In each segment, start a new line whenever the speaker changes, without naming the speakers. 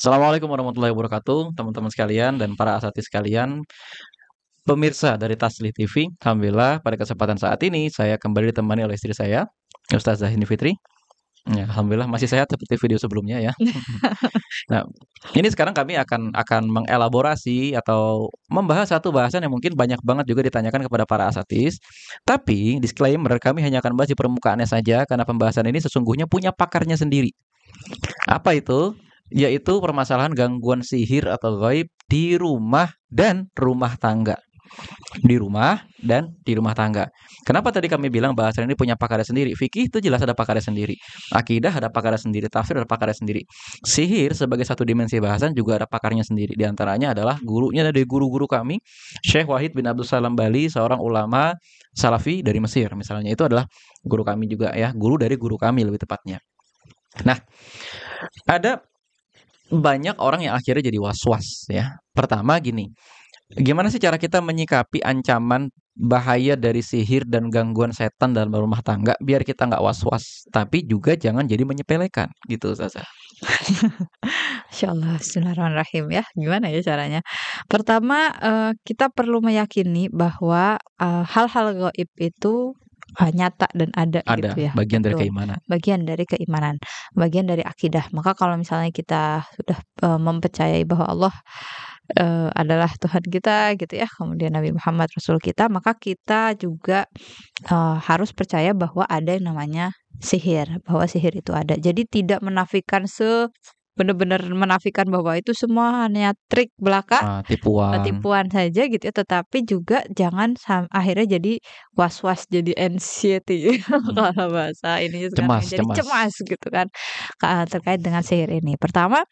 Assalamualaikum warahmatullahi wabarakatuh, teman-teman sekalian dan para asatidz sekalian, pemirsa dari Taslim TV. Alhamdulillah pada kesempatan saat ini saya kembali ditemani oleh istri saya, Ustazah Hini Fitri. Ya, alhamdulillah masih sehat seperti video sebelumnya ya. Nah, ini sekarang kami akan mengelaborasi atau membahas satu bahasan yang mungkin banyak banget juga ditanyakan kepada para asatidz. Tapi disclaimer, kami hanya akan bahas di permukaannya saja karena pembahasan ini sesungguhnya punya pakarnya sendiri. Apa itu? Yaitu permasalahan gangguan sihir atau gaib di rumah dan rumah tangga. Di rumah dan di rumah tangga. Kenapa tadi kami bilang bahasan ini punya pakarnya sendiri? Fikih itu jelas ada pakarnya sendiri. Akidah ada pakarnya sendiri. Tafsir ada pakarnya sendiri. Sihir sebagai satu dimensi bahasan juga ada pakarnya sendiri. Di antaranya adalah gurunya dari guru-guru kami, Syekh Wahid bin Abdul Salam Bali, seorang ulama Salafi dari Mesir. Misalnya itu adalah guru kami juga ya. Guru dari guru kami lebih tepatnya. Nah, ada banyak orang yang akhirnya jadi was-was ya. Pertama gini, gimana sih cara kita menyikapi ancaman bahaya dari sihir dan gangguan setan dalam rumah tangga biar kita nggak was-was, tapi juga jangan jadi menyepelekan gitu Ustazah.
Masya Allah, Bismillahirrahmanirrahim ya. Gimana ya caranya? Pertama, kita perlu meyakini bahwa hal-hal gaib itu nyata dan ada
Ada
gitu ya.
bagian dari
Betul.
keimanan.
Bagian dari keimanan, bagian dari akidah. Maka kalau misalnya kita sudah mempercayai bahwa Allah adalah Tuhan kita gitu ya, kemudian Nabi Muhammad Rasul kita, maka kita juga harus percaya bahwa ada yang namanya sihir, bahwa sihir itu ada. Jadi tidak menafikan benar-benar menafikan bahwa itu semua hanya trik belaka,
Tipuan,
tipuan saja gitu ya, tetapi juga jangan akhirnya jadi was-was, jadi anxiety kalau bahasa ininya sekarang
cemas,
ya, jadi
cemas.
cemas gitu kan terkait dengan sihir ini. Pertama,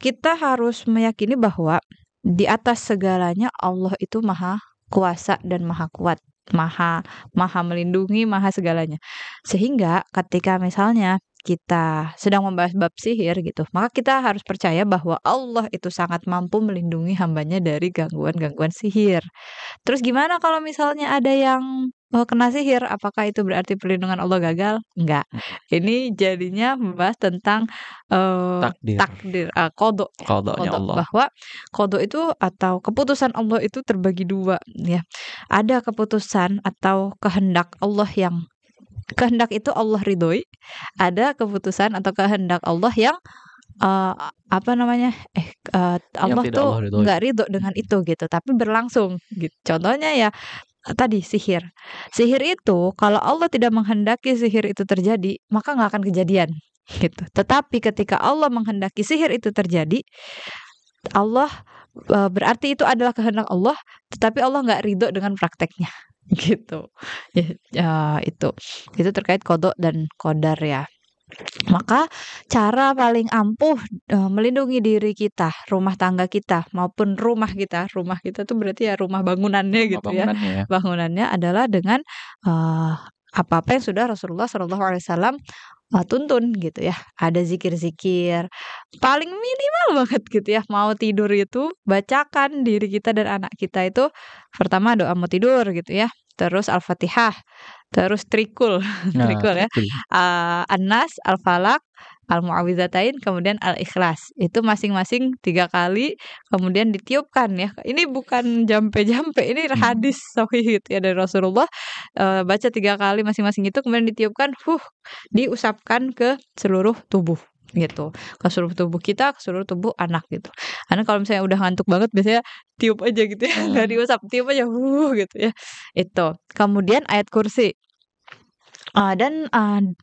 kita harus meyakini bahwa di atas segalanya Allah itu Maha Kuasa dan Maha Kuat, Maha Maha melindungi, Maha segalanya. Sehingga ketika misalnya kita sedang membahas bab sihir gitu, maka kita harus percaya bahwa Allah itu sangat mampu melindungi hambanya dari gangguan-gangguan sihir. Terus gimana kalau misalnya ada yang kena sihir, apakah itu berarti perlindungan Allah gagal? Enggak. Ini jadinya membahas tentang
Takdir,
takdir, qada ya,
qadanya
qada.
Allah.
Bahwa qada itu atau keputusan Allah itu terbagi dua ya. Ada keputusan atau kehendak Allah yang kehendak itu Allah ridhoi, ada keputusan atau kehendak Allah yang apa namanya,
Yang
Allah
tidak
tuh
Allah ridhoi.
nggak ridho dengan itu gitu, tapi berlangsung gitu. Contohnya ya tadi sihir. Sihir itu kalau Allah tidak menghendaki sihir itu terjadi, maka nggak akan kejadian gitu. Tetapi ketika Allah menghendaki sihir itu terjadi, Allah berarti itu adalah kehendak Allah, tetapi Allah nggak ridho dengan prakteknya gitu. Ya, itu terkait qada dan qadar ya. Maka cara paling ampuh melindungi diri kita, rumah tangga kita maupun rumah kita tuh berarti ya rumah bangunannya
Rumah
gitu ya.
bangunannya ya.
Bangunannya adalah dengan apa-apa yang sudah Rasulullah SAW tuntun gitu ya. Ada zikir-zikir paling minimal banget gitu ya. Mau tidur itu bacakan diri kita dan anak kita itu pertama doa mau tidur gitu ya. Terus Al-Fatihah, terus trikul,
Nah,
trikul ya.
trikul.
An-Nas, Al-Falaq, Al-Mu'awwidzatain, kemudian Al-Ikhlas. Itu masing-masing 3 kali, kemudian ditiupkan ya. Ini bukan jampe-jampe, ini hadis sahih gitu ya dari Rasulullah. Baca 3 kali masing-masing itu, kemudian ditiupkan, diusapkan ke seluruh tubuh gitu. Ke seluruh tubuh kita, ke seluruh tubuh anak gitu. Karena kalau misalnya udah ngantuk banget biasanya tiup aja gitu ya, nggak diusap, tiup aja, gitu ya. Itu. Kemudian ayat kursi. Dan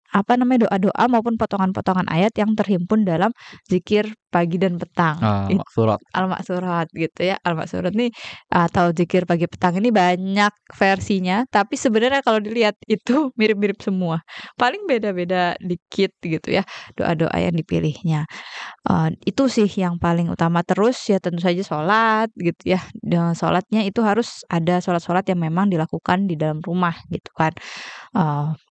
apa namanya, doa-doa maupun potongan-potongan ayat yang terhimpun dalam zikir pagi dan petang.
Maksurat.
Al-Maksurat gitu ya. Al-Maksurat nih atau zikir pagi petang ini banyak versinya, tapi sebenarnya kalau dilihat itu mirip-mirip semua. Paling beda-beda dikit gitu ya, doa-doa yang dipilihnya. Itu sih yang paling utama. Terus ya tentu saja sholat gitu ya. Dan sholatnya itu harus ada sholat-sholat yang memang dilakukan di dalam rumah gitu kan.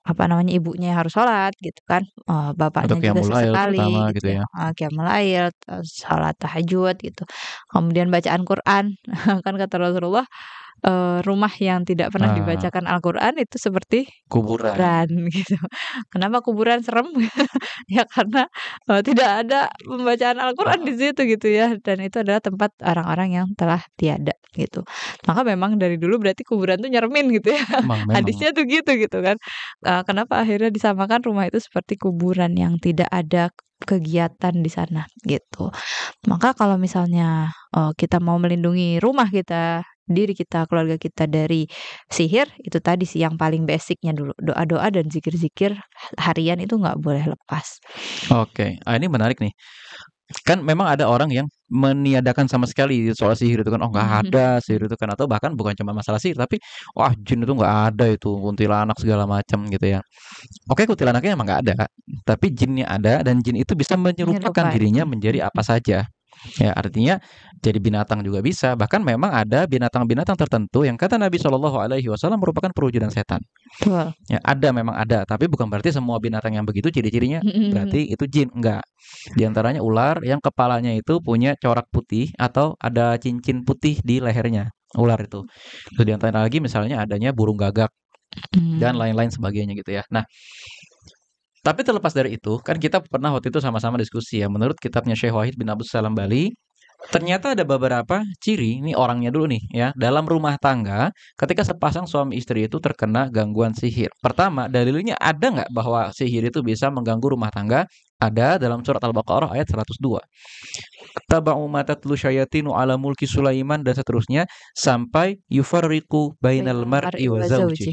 Apa namanya, ibunya harus sholat gitu kan,
Atau
bapaknya juga
qiyamul lail terutama
sesekali
gitu
gitu ya,
ya.
qiyamul lail, sholat tahajud gitu. Kemudian bacaan Quran, kan kata Rasulullah, rumah yang tidak pernah
Ah,
dibacakan Al-Qur'an itu seperti
kuburan.
kuburan gitu. Kenapa kuburan serem? Ya karena, tidak ada pembacaan Al-Qur'an
Ah,
di situ gitu ya, dan itu adalah tempat orang-orang yang telah tiada gitu. Maka memang dari dulu berarti kuburan tuh nyeremin gitu ya,
memang.
hadisnya tuh gitu kan. Kenapa akhirnya disamakan rumah itu seperti kuburan yang tidak ada kegiatan di sana gitu. Maka kalau misalnya, kita mau melindungi rumah kita, diri kita, keluarga kita dari sihir, itu tadi sih yang paling basic-nya dulu, doa-doa dan zikir-zikir harian itu nggak boleh lepas.
Oke, ini menarik nih. Kan memang ada orang yang meniadakan sama sekali soal sihir itu kan, oh nggak ada sihir itu kan, atau bahkan bukan cuma masalah sihir, tapi wah jin itu nggak ada itu, kuntilanak segala macam gitu ya. Oke, kuntilanaknya emang nggak ada, tapi jinnya ada dan jin itu bisa menyerupakan
Menyerupai,
dirinya menjadi apa saja. Ya, artinya jadi binatang juga bisa. Bahkan memang ada binatang-binatang tertentu yang kata Nabi Shallallahu Alaihi Wasallam merupakan perwujudan setan.
betul.
Ya, ada memang ada, tapi bukan berarti semua binatang yang begitu ciri-cirinya
Mhm.
berarti itu jin, enggak. Di antaranya ular yang kepalanya itu punya corak putih atau ada cincin putih di lehernya. Ular itu. Terus di antara lagi misalnya adanya burung gagak dan
Mmm,
lain-lain sebagainya gitu ya. Nah, tapi terlepas dari itu, kan kita pernah waktu itu sama-sama diskusi ya. Menurut kitabnya Syekh Wahid bin Abdus Salam Bali, ternyata ada beberapa ciri, ini orangnya dulu nih ya, dalam rumah tangga ketika sepasang suami istri itu terkena gangguan sihir. Pertama, dalilnya ada nggak bahwa sihir itu bisa mengganggu rumah tangga? Ada dalam surat Al-Baqarah ayat 102. Taba'u ma tatlu syayatinu ala mulki Sulaiman dan seterusnya sampai yufarriqu bainal
bainal
mar'i
mar'i
wa
wa
zawji.
zawji.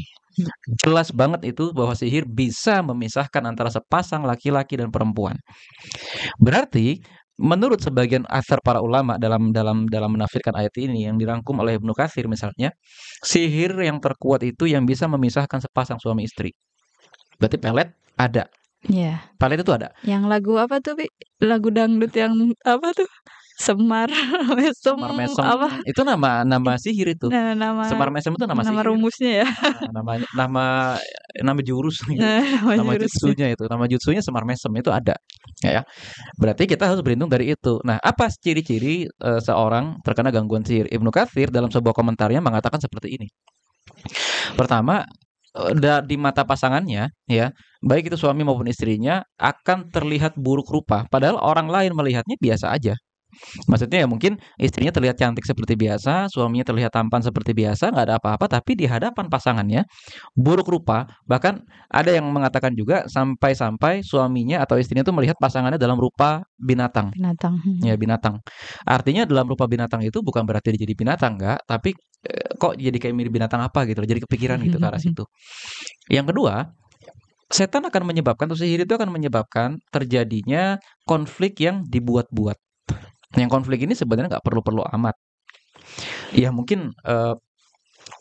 Jelas banget itu bahwa sihir bisa memisahkan antara sepasang laki-laki dan perempuan. Berarti menurut sebagian athar para ulama dalam menafsirkan ayat ini yang dirangkum oleh Ibnu Katsir misalnya, sihir yang terkuat itu yang bisa memisahkan sepasang suami istri. Berarti pelet ada.
Iya,
Pelet itu ada.
yang lagu apa tuh, Pi? Lagu dangdut yang apa tuh? Semar Mesem
Semar Mesem
apa?
itu nama nama sihir itu.
Nah, nama
Semar Mesem itu nama
nama
sihir.
rumusnya ya.
Namanya nama jurus gitu.
Nah, nama
Nama
jurusnya.
jutsunya itu. Nama jutsunya Semar Mesem itu ada. Ya, berarti kita harus berlindung dari itu. Nah, apa ciri-ciri seorang terkena gangguan sihir? Ibnu Katsir dalam sebuah komentarnya mengatakan seperti ini. Pertama, di mata pasangannya, ya, baik itu suami maupun istrinya akan terlihat buruk rupa. Padahal orang lain melihatnya biasa aja. Maksudnya ya mungkin istrinya terlihat cantik seperti biasa, suaminya terlihat tampan seperti biasa, nggak ada apa-apa, tapi di hadapan pasangannya buruk rupa. Bahkan ada yang mengatakan juga sampai-sampai suaminya atau istrinya itu melihat pasangannya dalam rupa binatang.
Binatang,
Ya, binatang. Artinya dalam rupa binatang itu bukan berarti dia jadi binatang, enggak, tapi kok jadi kayak mirip binatang apa gitu loh, jadi kepikiran gitu ke arah situ. Yang kedua, setan akan menyebabkan atau sihir itu akan menyebabkan terjadinya konflik yang dibuat-buat. Yang konflik ini sebenarnya nggak perlu-perlu amat. Ya mungkin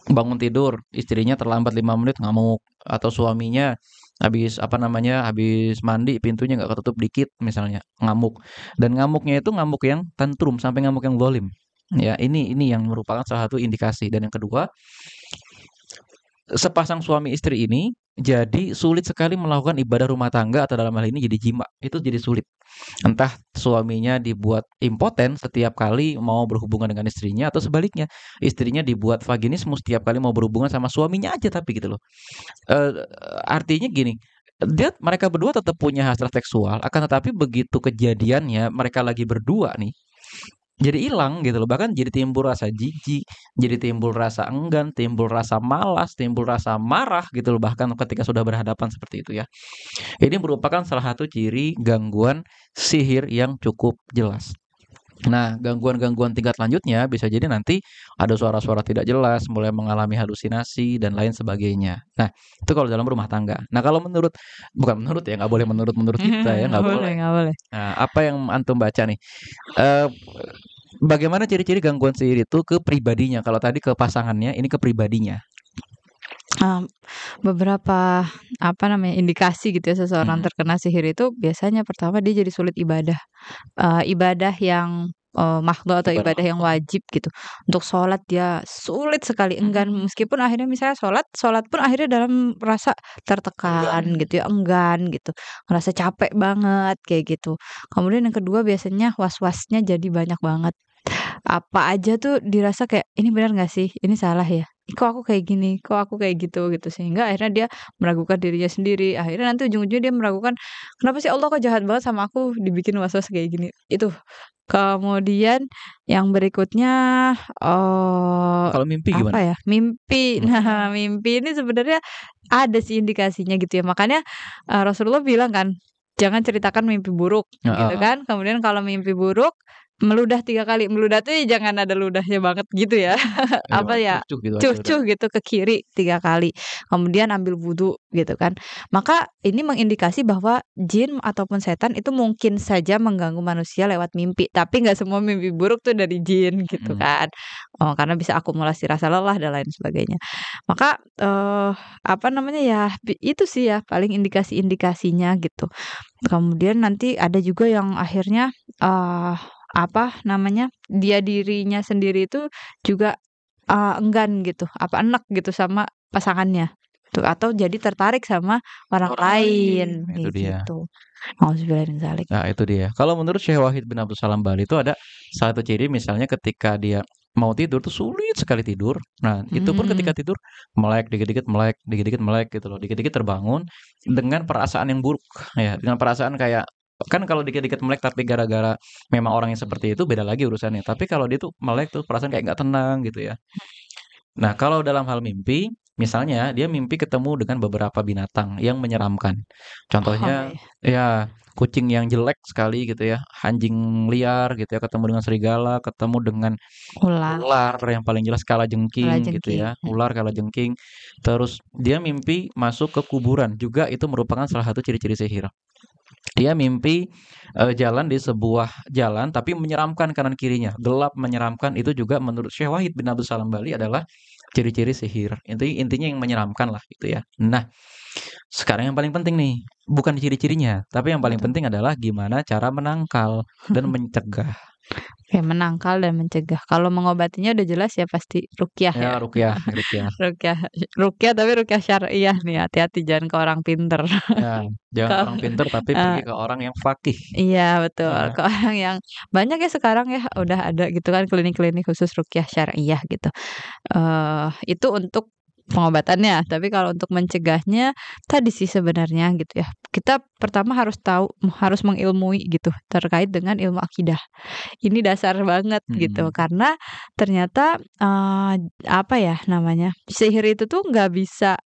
bangun tidur, istrinya terlambat 5 menit ngamuk, atau suaminya habis apa namanya, habis mandi pintunya nggak ketutup dikit misalnya, ngamuk. Dan ngamuknya itu ngamuk yang tantrum sampai ngamuk yang zalim. Ya, ini yang merupakan salah satu indikasi. Dan yang kedua, sepasang suami istri ini jadi sulit sekali melakukan ibadah rumah tangga atau dalam hal ini jadi jima. Itu jadi sulit. Entah suaminya dibuat impoten setiap kali mau berhubungan dengan istrinya atau sebaliknya, istrinya dibuat vaginismus setiap kali mau berhubungan sama suaminya aja tapi gitu loh. Artinya gini, mereka berdua tetap punya hasrat seksual, akan tetapi begitu kejadiannya mereka lagi berdua nih, jadi hilang gitu loh. Bahkan jadi timbul rasa jijik, jadi timbul rasa enggan, timbul rasa malas, timbul rasa marah gitu loh bahkan ketika sudah berhadapan seperti itu ya. Ini merupakan salah satu ciri gangguan sihir yang cukup jelas. Nah, gangguan-gangguan tingkat lanjutnya bisa jadi nanti ada suara-suara tidak jelas, mulai mengalami halusinasi dan lain sebagainya. Nah, itu kalau dalam rumah tangga. Nah, kalau bukan menurut ya, nggak boleh menurut kita ya,
nggak
nggak
boleh,
boleh.
nggak boleh.
Nah, apa yang antum baca nih? Eh, Bagaimana ciri-ciri gangguan sihir itu ke pribadinya? Kalau tadi ke pasangannya, ini ke pribadinya.
Mmm, beberapa, apa namanya, indikasi gitu ya seseorang
Mm-mm.
terkena sihir itu biasanya pertama dia jadi sulit ibadah, ibadah yang, mahdhu atau
Ibadah
ibadah yang
makhluk.
wajib gitu. Untuk sholat dia sulit sekali, enggan
Mm-mm.
meskipun akhirnya misalnya sholat pun akhirnya dalam rasa
Enggan.
tertekan gitu ya, enggan gitu, ngerasa capek banget kayak gitu. Kemudian yang kedua biasanya was-wasnya jadi banyak banget. apa aja tuh dirasa kayak, "Ini benar nggak sih? Ini salah ya? Kok aku kayak gini? Kok aku kayak gitu?" Gitu. Sehingga akhirnya dia meragukan dirinya sendiri. Akhirnya nanti ujung-ujungnya dia meragukan, "Kenapa sih Allah kok jahat banget sama aku? Dibikin was-was kayak gini." Itu. Kemudian yang berikutnya,
Kalau mimpi
apa
gimana?
ya, mimpi. Nah,
Wah,
mimpi ini sebenarnya ada sih indikasinya gitu ya. Makanya, Rasulullah bilang kan, "Jangan ceritakan mimpi buruk," gitu
heeh,
kan. Kemudian kalau mimpi buruk, meludah 3 kali. Meludah tuh ya jangan ada ludahnya banget gitu ya.
iya,
Apa ya,
cuh-cuh gitu aja udah.
cuh-cuh gitu ke kiri 3 kali, kemudian ambil wudhu gitu kan. Maka ini mengindikasi bahwa jin ataupun setan itu mungkin saja mengganggu manusia lewat mimpi, tapi nggak semua mimpi buruk tuh dari jin gitu
Mhm,
kan. Oh, karena bisa akumulasi rasa lelah dan lain sebagainya. Maka, apa namanya ya, itu sih ya paling indikasi-indikasinya gitu. Kemudian nanti ada juga yang akhirnya, apa namanya, dia dirinya sendiri itu juga, enggan gitu, apa, enek gitu sama pasangannya, tuh, atau jadi tertarik sama orang
orang
lain,
lain, itu
kayak
dia.
gitu. Nauzubillahi min dzalik.
Nah, itu dia. Kalau menurut Syekh Wahid bin Abdul Salam Bali itu ada satu ciri misalnya ketika dia mau tidur tuh sulit sekali tidur. Nah, itu pun ketika
Mhm.
tidur melek, dikit-dikit melek, dikit-dikit melek gitu loh. Dikit-dikit terbangun dengan perasaan yang buruk ya, dengan perasaan kayak kan kalau dikit-dikit melek tapi gara-gara memang orang yang seperti itu beda lagi urusannya. Tapi kalau dia tuh melek tuh perasaan kayak nggak tenang gitu ya. Nah, kalau dalam hal mimpi, misalnya dia mimpi ketemu dengan beberapa binatang yang menyeramkan.
Oh,
Contohnya,
iya.
ya kucing yang jelek sekali gitu ya, anjing liar gitu ya, ketemu dengan serigala, ketemu dengan
Ular,
ular yang paling jelas kalajengking gitu
kalajengking,
ya, ular kalajengking. Terus dia mimpi masuk ke kuburan, juga itu merupakan salah satu ciri-ciri sihir. Dia mimpi, jalan di sebuah jalan tapi menyeramkan kanan kirinya, gelap menyeramkan itu juga menurut Syekh Wahid bin Abdul Salam Bali adalah ciri-ciri sihir. Intinya yang menyeramkan lah gitu ya. Nah, sekarang yang paling penting nih, bukan ciri-cirinya, tapi yang
apa
paling
tuh?
penting adalah gimana cara menangkal dan mencegah.
Kayak menangkal dan mencegah. Kalau mengobatinya udah jelas ya pasti ruqyah ya.
Ya ruqyah ruqyah.
Ruqyah ruqyah tapi ruqyah syar'iyyah nih, hati-hati jangan ke orang pinter.
Ya, jangan ke
Ke
orang pinter tapi pergi
eee,
ke orang yang fakih.
iya betul,
Ya,
ke orang yang banyak ya sekarang ya udah ada gitu kan klinik-klinik khusus ruqyah syar'iyyah gitu. Itu untuk pengobatannya, tapi kalau untuk mencegahnya tadi sih sebenarnya gitu ya. Kita pertama harus tahu, harus mengilmui gitu terkait dengan ilmu akidah. Ini dasar banget gitu,
mhm.
karena ternyata, apa ya namanya, sihir itu tuh nggak bisa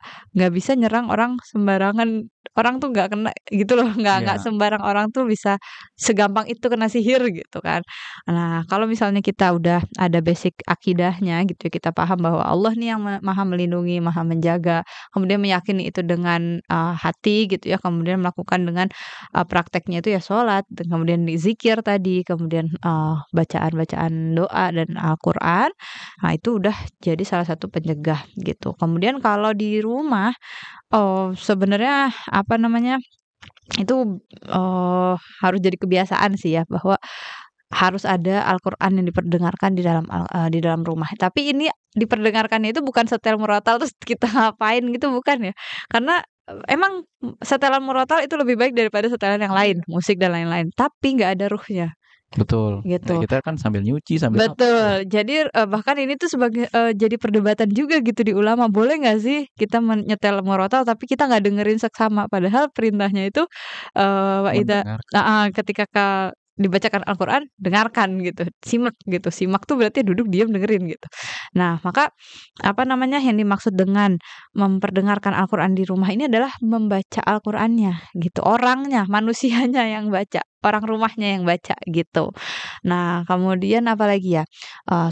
nyerang orang sembarangan, orang tuh nggak kena gitu loh, nggak
Iya,
sembarang orang tuh bisa segampang itu kena sihir gitu kan. Nah, kalau misalnya kita udah ada basic akidahnya gitu ya, kita paham bahwa Allah nih yang maha melindungi, maha menjaga, kemudian meyakini itu dengan, hati gitu ya, kemudian melakukan dengan, prakteknya itu ya sholat, dan kemudian zikir tadi, kemudian, bacaan-bacaan doa dan Al-Qur'an, nah itu udah jadi salah satu pencegah gitu. Kemudian kalau di rumah, sebenarnya apa namanya, itu, harus jadi kebiasaan sih ya, bahwa harus ada Al-Qur'an yang diperdengarkan di dalam rumah. Tapi ini diperdengarkannya itu bukan setel murotal terus kita ngapain gitu, bukan ya. Karena, emang setelan murotal itu lebih baik daripada setelan yang lain, musik dan lain-lain, tapi nggak ada ruhnya,
betul. Ya
gitu.
kita kan sambil nyuci, sambil apa ya.
Betul. Jadi, bahkan ini tuh sebagai jadi perdebatan juga gitu di ulama, boleh nggak sih kita nyetel murotal tapi kita nggak dengerin seksama, padahal perintahnya itu, wa idza
Mendengarkan.
heeh, ketika dibacakan Al-Qur'an, dengarkan gitu, simak gitu. Simak tuh berarti duduk diam dengerin gitu. Nah, maka apa namanya, yang dimaksud dengan memperdengarkan Al-Qur'an di rumah ini adalah membaca Al-Qur'annya gitu, orangnya, manusianya yang baca, orang rumahnya yang baca gitu. Nah, kemudian apalagi ya,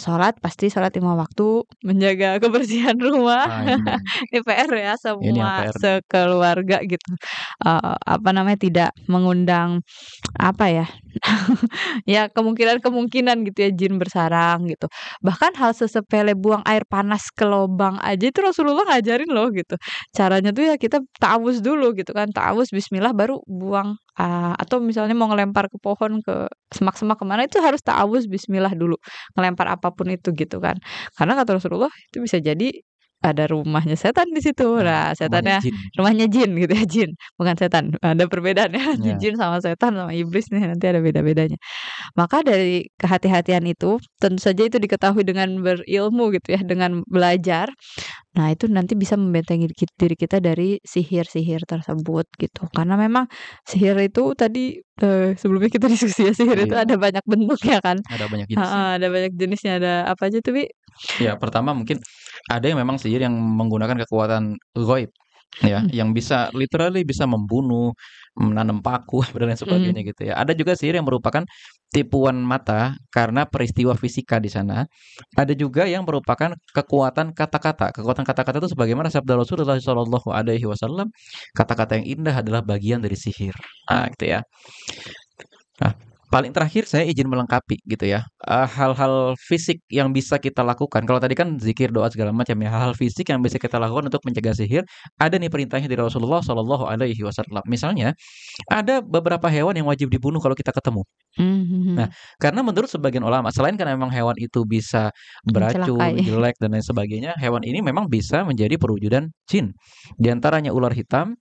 sholat pasti sholat 5 waktu, menjaga kebersihan rumah,
Nah ini nih,
ini PR ya
ini yang
semua
PR nih.
sekeluarga gitu, apa namanya, tidak mengundang, apa ya, ya kemungkinan-kemungkinan gitu ya jin bersarang gitu. Bahkan hal sesepele buang air panas ke lobang aja itu Rasulullah ngajarin loh gitu. Caranya tuh ya kita ta'awuz dulu gitu kan, ta'awuz bismillah baru buang, atau misalnya mau ngelempar ke pohon, ke semak-semak, kemana itu harus ta'awuz bismillah dulu, ngelempar apapun itu gitu kan. Karena kata Rasulullah itu bisa jadi, ada rumahnya setan di situ. Nah,
Rumahnya
setannya
jin.
rumahnya jin gitu ya, jin, bukan setan. Ada perbedaannya
Ya.
jin sama setan sama iblis nih nanti ada beda-bedanya. Maka dari kehati-hatian itu tentu saja itu diketahui dengan berilmu gitu ya, dengan belajar. Nah, itu nanti bisa membentengi diri kita dari sihir-sihir tersebut gitu. Karena memang sihir itu tadi sebelumnya kita diskusi ya, sihir itu
Iya,
ada banyak bentuknya kan.
ada banyak
Heeh,
jenisnya.
ada banyak jenisnya. Ada apa aja tuh, Bi?
Ya, pertama mungkin ada yang memang sihir yang menggunakan kekuatan ghaib, ya,
Mhm.
yang bisa literally bisa membunuh, menanam paku, dan lain sebagainya
Mhm.
gitu ya. Ada juga sihir yang merupakan tipuan mata karena peristiwa fisika di sana. Ada juga yang merupakan kekuatan kata-kata. Kekuatan kata-kata itu sebagaimana sabda Rasulullah Shallallahu Alaihi Wasallam, kata-kata yang indah adalah bagian dari sihir. Nah, gitu ya. Nah, paling terakhir saya izin melengkapi gitu ya, hal-hal fisik yang bisa kita lakukan. Kalau tadi kan zikir, doa segala macam ya, hal-hal fisik yang bisa kita lakukan untuk mencegah sihir, ada nih perintahnya dari Rasulullah Shallallahu Alaihi Wasallam. Misalnya, ada beberapa hewan yang wajib dibunuh kalau kita ketemu. Nah,
Mhm.
karena menurut sebagian ulama, selain karena memang hewan itu bisa beracun,
Mencelakai.
jelek, dan lain sebagainya, hewan ini memang bisa menjadi perwujudan jin. Di antaranya ular hitam,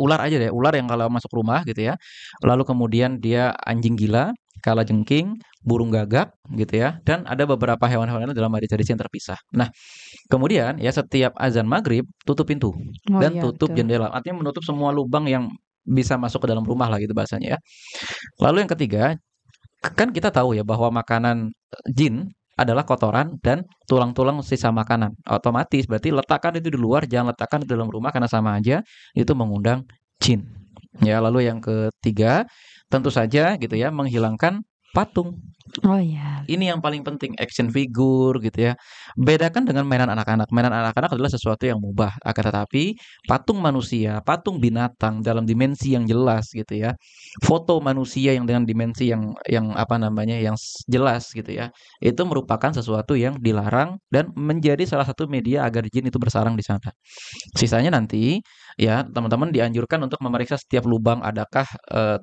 ular aja deh, ular yang kalau masuk rumah gitu ya. Lalu kemudian dia anjing gila, kalajengking, burung gagak gitu ya. Dan ada beberapa hewan-hewan lain dalam hadis-hadis yang terpisah. Nah, kemudian ya setiap azan maghrib tutup pintu
Oh
dan
iya
tutup
betul.
jendela. Artinya menutup semua lubang yang bisa masuk ke dalam rumah lah gitu bahasanya ya. Lalu yang ketiga, kan kita tahu ya bahwa makanan jin adalah kotoran dan tulang-tulang sisa makanan. Otomatis berarti letakkan itu di luar, jangan letakkan di dalam rumah karena sama aja itu mengundang jin. Ya, lalu yang ketiga, tentu saja gitu ya, menghilangkan patung.
Oh iya.
Ini yang paling penting, action figure gitu ya. Bedakan dengan mainan anak-anak. Mainan anak-anak adalah sesuatu yang mubah. Akan tetapi patung manusia, patung binatang dalam dimensi yang jelas gitu ya. Foto manusia yang dengan dimensi yang apa namanya, yang jelas gitu ya. Itu merupakan sesuatu yang dilarang dan menjadi salah satu media agar jin itu bersarang di sana. Sisanya nanti ya teman-teman dianjurkan untuk memeriksa setiap lubang, adakah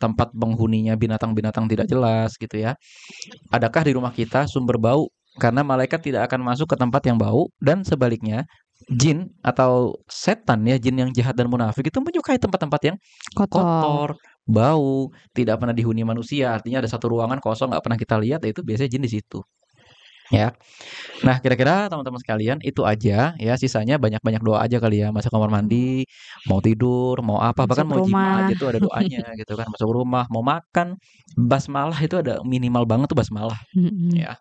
tempat penghuninya binatang-binatang tidak jelas gitu ya. Adakah di rumah kita sumber bau? Karena malaikat tidak akan masuk ke tempat yang bau dan sebaliknya jin atau setan ya, jin yang jahat dan munafik itu menyukai tempat-tempat yang
Kotor.
kotor, bau, tidak pernah dihuni manusia. Artinya ada satu ruangan kosong nggak pernah kita lihat, ya itu biasanya jin di situ. Ya, nah kira-kira teman-teman sekalian itu aja ya. Sisanya banyak-banyak doa aja kali ya. Masuk kamar mandi, mau tidur, mau apa, bahkan
Masuk
mau jima aja
rumah.
tuh ada doanya gitu kan. Masuk rumah, mau makan, basmalah itu ada minimal banget tuh basmalah
Mhm.
ya.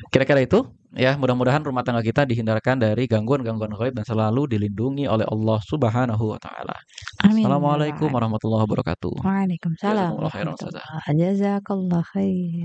Kira-kira itu ya, mudah-mudahan rumah tangga kita dihindarkan dari gangguan-gangguan gaib dan selalu dilindungi oleh Allah Subhanahu wa taala.
Amin ya rabbal
Assalamualaikum
alamin.
warahmatullahi wabarakatuh.
Waalaikumsalam
Jazakumullah khairan ustazah.
warahmatullah. Jazakallah khair.